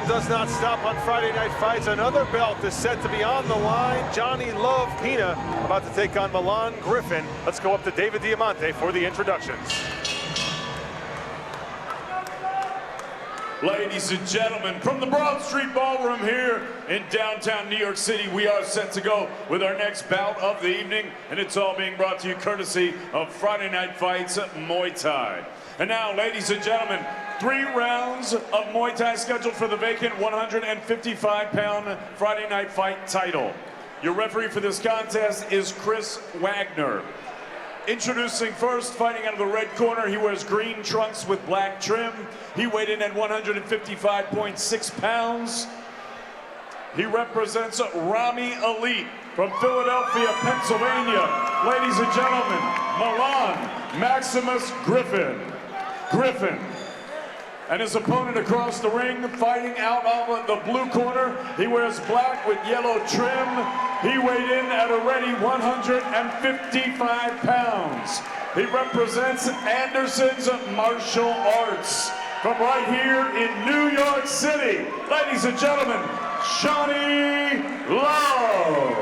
does not stop on Friday Night Fights. Another belt is set to be on the line. Johnny Love Pina about to take on Malon Griffen. Let's go up to David Diamante for the introductions. Ladies and gentlemen, from the Broad Street Ballroom here in downtown New York City, we are set to go with our next bout of the evening, and it's all being brought to you courtesy of Friday Night Fights Muay Thai. And now, ladies and gentlemen, 3 rounds of Muay Thai scheduled for the vacant 155-pound Friday Night Fight title. Your referee for this contest is Chris Wagner. Introducing first, fighting out of the red corner, he wears green trunks with black trim. He weighed in at 155.6 pounds. He represents Rami Elite from Philadelphia, Pennsylvania. Ladies and gentlemen, Malon Maximus Griffen. And his opponent across the ring, fighting out on the blue corner. He wears black with yellow trim. He weighed in at a ready 155 pounds. He represents Anderson's Martial Arts from right here in New York City. Ladies and gentlemen, Johnny Love.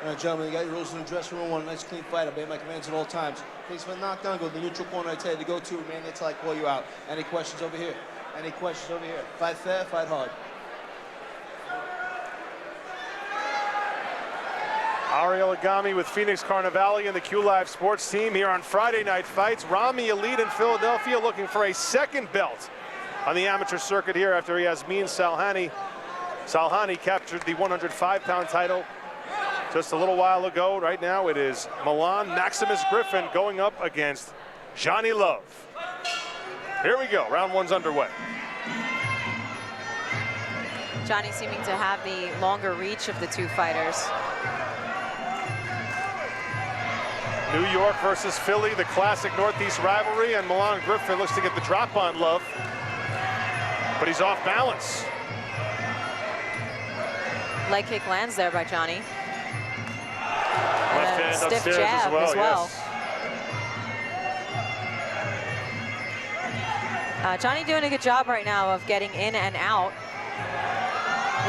All right, gentlemen, you got your rules in the dressing room. Want a nice, clean fight. I obey my commands at all times. Please, for a knockdown, go to the neutral corner. I tell you to go to. Remain there until I call you out. Any questions over here? Any questions over here? Fight fair, fight hard. Ariel Agami with Phoenix Carnivale and the Q Live Sports team here on Friday Night Fights. Rami Elite in Philadelphia looking for a second belt on the amateur circuit here after Yasmin Salhani. Salhani captured the 105-pound title just a little while ago. Right now it is Malon Maximus Griffen going up against Johnny Love. Here we go, round 1's underway. Johnny seeming to have the longer reach of the two fighters. New York versus Philly, the classic Northeast rivalry, and Malon Griffen looks to get the drop on Love, but he's off balance. Leg kick lands there by Johnny. Left hand stiff upstairs jab as well. Yes. Johnny doing a good job right now of getting in and out.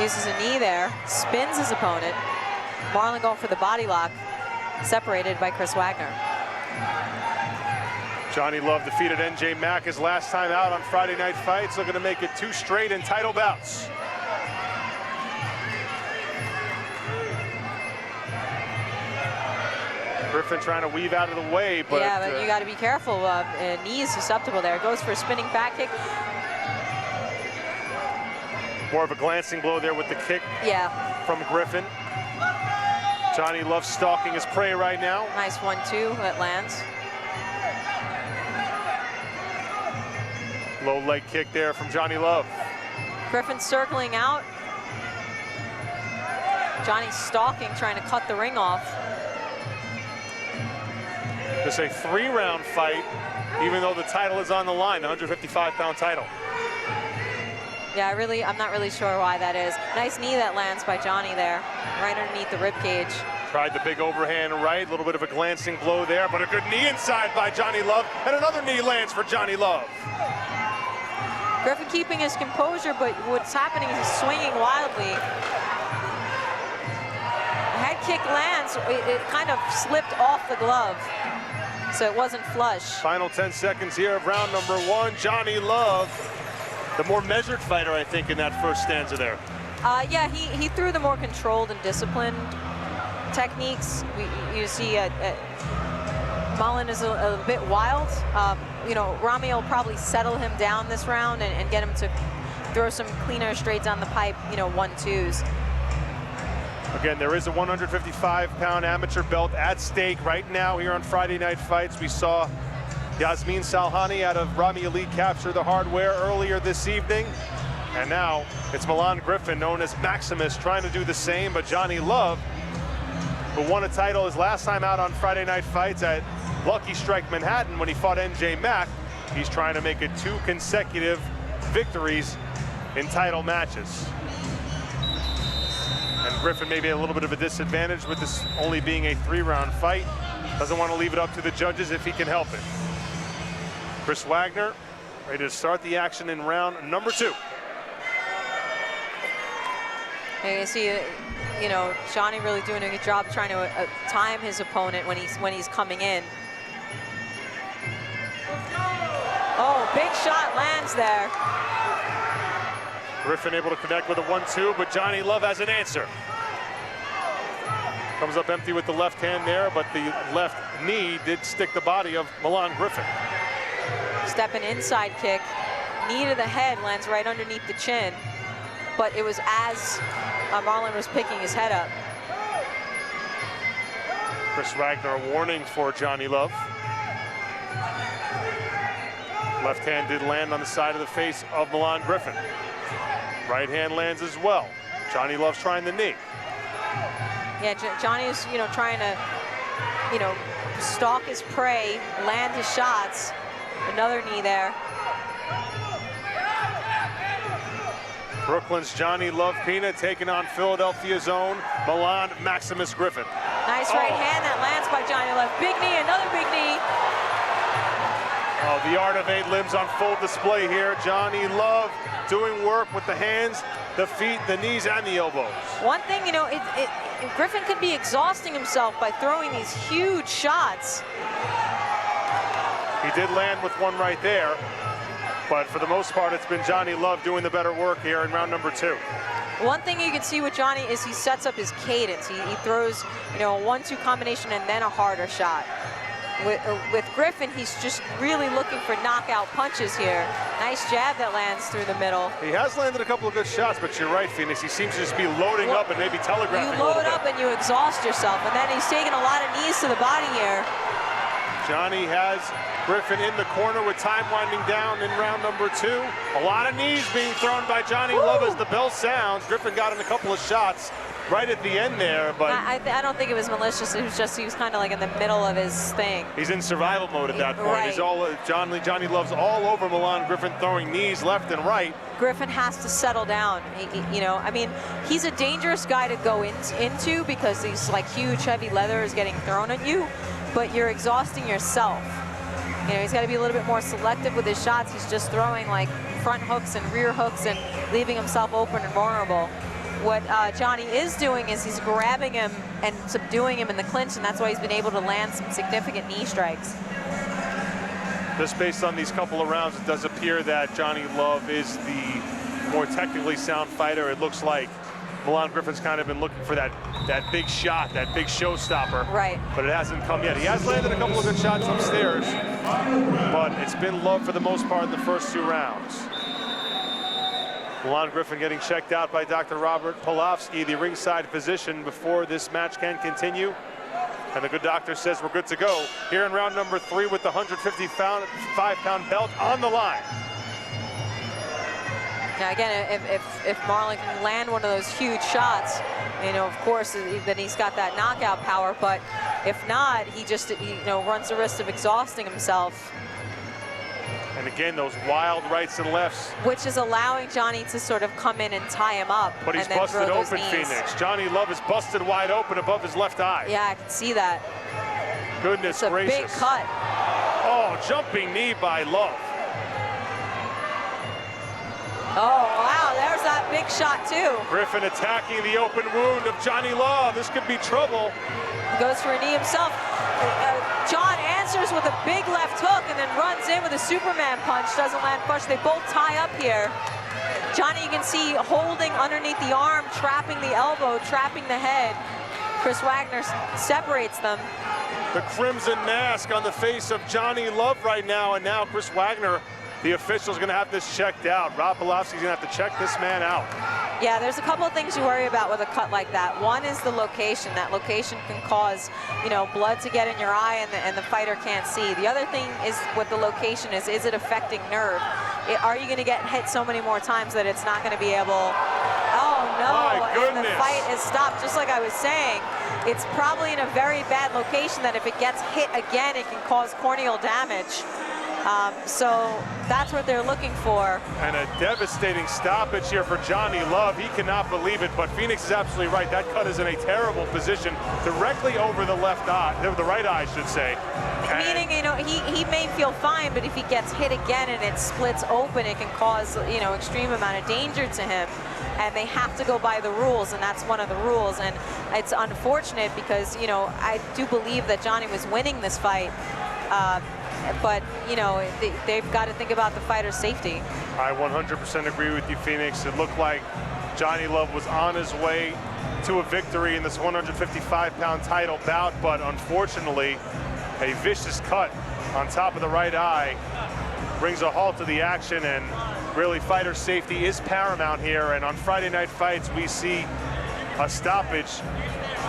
Uses a knee there, spins his opponent. Marlon going for the body lock, separated by Chris Wagner. Johnny Love defeated NJ Mack his last time out on Friday Night Fights, looking to make it 2 straight in title bouts. Griffen trying to weave out of the way, but yeah, but you got to be careful. Knee is susceptible there. Goes for a spinning back kick. more of a glancing blow there with the kick. Yeah. From Griffen. Johnny Love stalking his prey right now. Nice 1-2 that lands. Low leg kick there from Johnny Love. Griffen circling out. Johnny stalking, trying to cut the ring off. It's a 3-round fight, even though the title is on the line, the 155-pound title. Yeah, I'm not really sure why that is. Nice knee that lands by Johnny there, right underneath the rib cage. Tried the big overhand right, a little bit of a glancing blow there, but a good knee inside by Johnny Love, and another knee lands for Johnny Love. Griffen keeping his composure, but what's happening is he's swinging wildly. Head kick lands, it kind of slipped off the glove, so it wasn't flush. Final 10 seconds here of round number 1. Johnny Love, the more measured fighter, I think, in that first stanza there. Yeah, he threw the more controlled and disciplined techniques. You see Malon is a bit wild. You know, Rami will probably settle him down this round and get him to throw some cleaner straight down the pipe, you know, 1-2s. Again, there is a 155-pound amateur belt at stake right now here on Friday Night Fights. We saw Yasmin Salhani out of Rami Elite capture the hardware earlier this evening. And now it's Malon Griffen, known as Maximus, trying to do the same. But Johnny Love, who won a title his last time out on Friday Night Fights at Lucky Strike Manhattan when he fought NJ Mack, he's trying to make it 2 consecutive victories in title matches. And Griffen may be a little bit of a disadvantage with this only being a 3-round fight. Doesn't want to leave it up to the judges if he can help it. Chris Wagner ready to start the action in round number 2. And you see, you know, Johnny really doing a good job trying to time his opponent when he's coming in. Oh, big shot lands there. Griffen able to connect with a 1-2, but Johnny Love has an answer. Comes up empty with the left hand there, but the left knee did stick the body of Malon Griffen. Stepping inside kick, knee to the head lands right underneath the chin, but it was as Malon was picking his head up. Chris Wagner, a warning for Johnny Love. Left hand did land on the side of the face of Malon Griffen. Right hand lands as well. Johnny Love's trying the knee. Yeah, Johnny is, you know, trying to, you know, stalk his prey, land his shots. Another knee there. Brooklyn's Johnny Love Pina taking on Philadelphia's own Malon Maximus Griffen. Nice right hand that lands by Johnny Love. Big knee, another big knee. Oh, the art of 8 limbs on full display here. Johnny Love doing work with the hands, the feet, the knees, and the elbows. One thing, you know, Griffen could be exhausting himself by throwing these huge shots. He did land with one right there, but for the most part, it's been Johnny Love doing the better work here in round number 2. One thing you can see with Johnny is he sets up his cadence. He throws, you know, a 1-2 combination and then a harder shot. With Griffen, he's just really looking for knockout punches here. Nice jab that lands through the middle. He has landed a couple of good shots, but you're right, Phoenix. He seems to just be loading up and maybe telegraphing You a little load bit. up and you exhaust yourself, and then he's taking a lot of knees to the body here. Johnny has Griffen in the corner with time winding down in round number 2. A lot of knees being thrown by Johnny Love as the bell sounds. Griffen got in a couple of shots right at the end there, but I don't think it was malicious. It was just he was kind of like in the middle of his thing. he's in survival mode at that point. Right. He's all Johnny Love's all over Malon Griffen, throwing knees left and right. Griffen has to settle down. You know, I mean, he's a dangerous guy to go into because these like huge heavy leather is getting thrown at you, but you're exhausting yourself. You know, he's got to be a little bit more selective with his shots. He's just throwing like front hooks and rear hooks and leaving himself open and vulnerable. What Johnny is doing is he's grabbing him and subduing him in the clinch, and that's why he's been able to land some significant knee strikes. Just based on these couple of rounds, it does appear that Johnny Love is the more technically sound fighter. It looks like Malon Griffen's kind of been looking for that big shot, that big showstopper. Right. But it hasn't come yet. He has landed a couple of good shots upstairs, but it's been Love for the most part in the first 2 rounds. Malon Griffen getting checked out by Dr. Robert Polofsky, the ringside physician, before this match can continue. And the good doctor says we're good to go here in round number 3 with the 155-pound belt on the line. Now again, if Marlon can land one of those huge shots, you know, of course, then he's got that knockout power. But if not, he just, you know, runs the risk of exhausting himself. And again, those wild rights and lefts. Which is allowing Johnny to sort of come in and tie him up. But he's and then busted throw those open, knees. Phoenix. Johnny Love is busted wide open above his left eye. Yeah, I can see that. Goodness It's a gracious. big cut. Oh, jumping knee by Love. Oh, wow, there's that big shot too. Griffen attacking the open wound of Johnny Love. This could be trouble. Goes for a knee himself. John answers with a big left hook and then runs in with a Superman punch. Doesn't land punch. They both tie up here. Johnny, you can see holding underneath the arm, trapping the elbow, trapping the head. Chris Wagner separates them. The crimson mask on the face of Johnny Love right now, and now Chris Wagner, the official's gonna have this checked out. Rob Polofsky's gonna have to check this man out. Yeah, there's a couple of things you worry about with a cut like that. One is the location. That location can cause, you know, blood to get in your eye and the fighter can't see. The other thing is what the location is it affecting nerve? Are you gonna get hit so many more times that it's not gonna be able, oh no, My goodness. the fight is stopped. Just like I was saying, it's probably in a very bad location that if it gets hit again, it can cause corneal damage. So that's what they're looking for. And a devastating stoppage here for Johnny Love. He cannot believe it, but Phoenix is absolutely right. That cut is in a terrible position, directly over the left eye, the right eye, I should say. Meaning, you know, he may feel fine, but if he gets hit again and it splits open, it can cause, you know, extreme amount of danger to him. And they have to go by the rules, and that's one of the rules. And it's unfortunate because, you know, I do believe that Johnny was winning this fight. But, you know, they've got to think about the fighter's safety. I 100% agree with you, Phoenix. It looked like Johnny Love was on his way to a victory in this 155-pound title bout, but unfortunately, a vicious cut on top of the right eye brings a halt to the action, and really fighter safety is paramount here. And on Friday Night Fights, we see a stoppage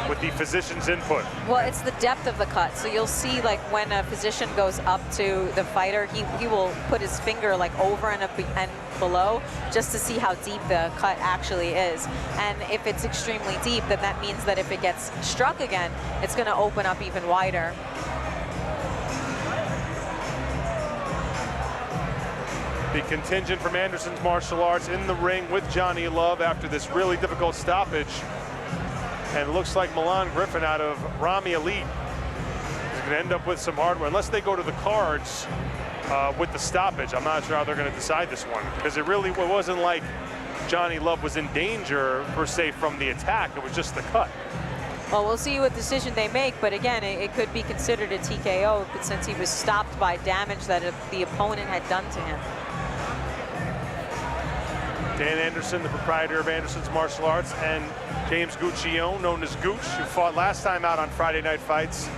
with the physician's input. Well, it's the depth of the cut. So you'll see, like, when a physician goes up to the fighter, he will put his finger like over and up and below just to see how deep the cut actually is. And if it's extremely deep, then that means that if it gets struck again, it's going to open up even wider. The contingent from Anderson's Martial Arts in the ring with Johnny Love after this really difficult stoppage. And it looks like Malon Griffen out of Rami Elite is going to end up with some hardware, unless they go to the cards with the stoppage. I'm not sure how they're going to decide this one, because it wasn't like Johnny Love was in danger, per se, from the attack. It was just the cut. Well, we'll see what decision they make, but again, it could be considered a TKO since he was stopped by damage that the opponent had done to him. Dan Anderson, the proprietor of Anderson's Martial Arts, and James Guccione, known as Gooch, who fought last time out on Friday Night Fights,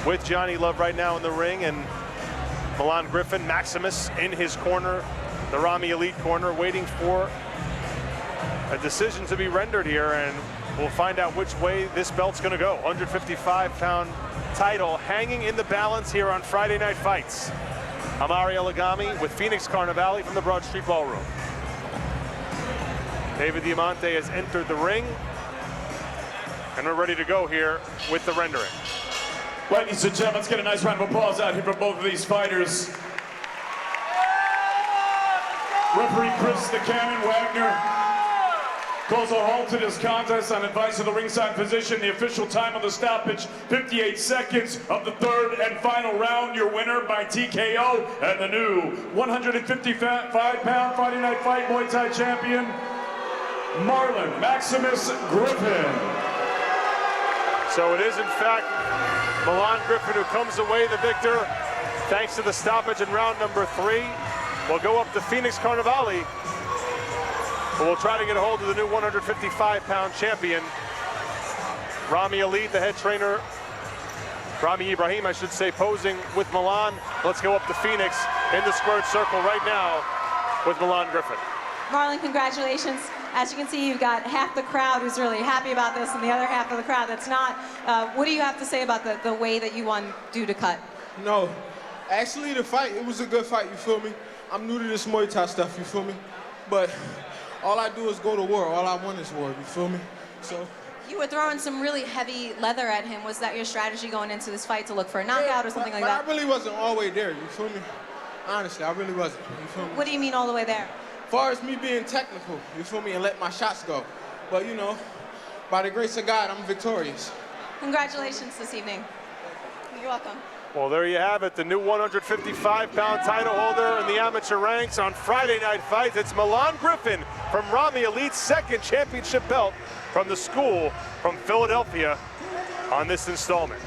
with Johnny Love right now in the ring, and Malon Griffen, Maximus in his corner, the Rami Elite corner, waiting for a decision to be rendered here, and we'll find out which way this belt's going to go. 155-pound title hanging in the balance here on Friday Night Fights. I'm Ariel Agami with Phoenix Carnivale from the Broad Street Ballroom. David Diamante has entered the ring, and we're ready to go here with the rendering. Ladies and gentlemen, let's get a nice round of applause out here for both of these fighters. Referee Chris the Cannon Wagner calls a halt to this contest on advice of the ringside physician. The official time of the stoppage, 58 seconds of the third and final round. Your winner by TKO and the new 155-pound Friday Night Fight Muay Thai champion, Marlon Maximus Griffen. So it is, in fact, Malon Griffen who comes away the victor thanks to the stoppage in round number 3. We'll go up to Phoenix Carnivale, but we'll try to get a hold of the new 155-pound champion, Rami Elite, the head trainer, Rami Ibrahim, I should say, posing with Malon. Let's go up to Phoenix in the squared circle right now with Malon Griffen. Marlon, congratulations. As you can see, you've got half the crowd who's really happy about this and the other half of the crowd that's not. What do you have to say about the way that you won due to cut? No, actually the fight, it was a good fight, you feel me? I'm new to this Muay Thai stuff, you feel me? But all I do is go to war. All I want is war, you feel me? So. You were throwing some really heavy leather at him. Was that your strategy going into this fight, to look for a knockout or something like that? I really wasn't all the way there, you feel me? Honestly, I really wasn't, you feel me? What do you mean all the way there? As far as me being technical, you feel me, and let my shots go. But you know, by the grace of God, I'm victorious. Congratulations this evening. You're welcome. Well, there you have it, the new 155-pound title holder in the amateur ranks on Friday Night Fights. It's Malon Griffen from Rami Elite's second championship belt from the school from Philadelphia on this installment.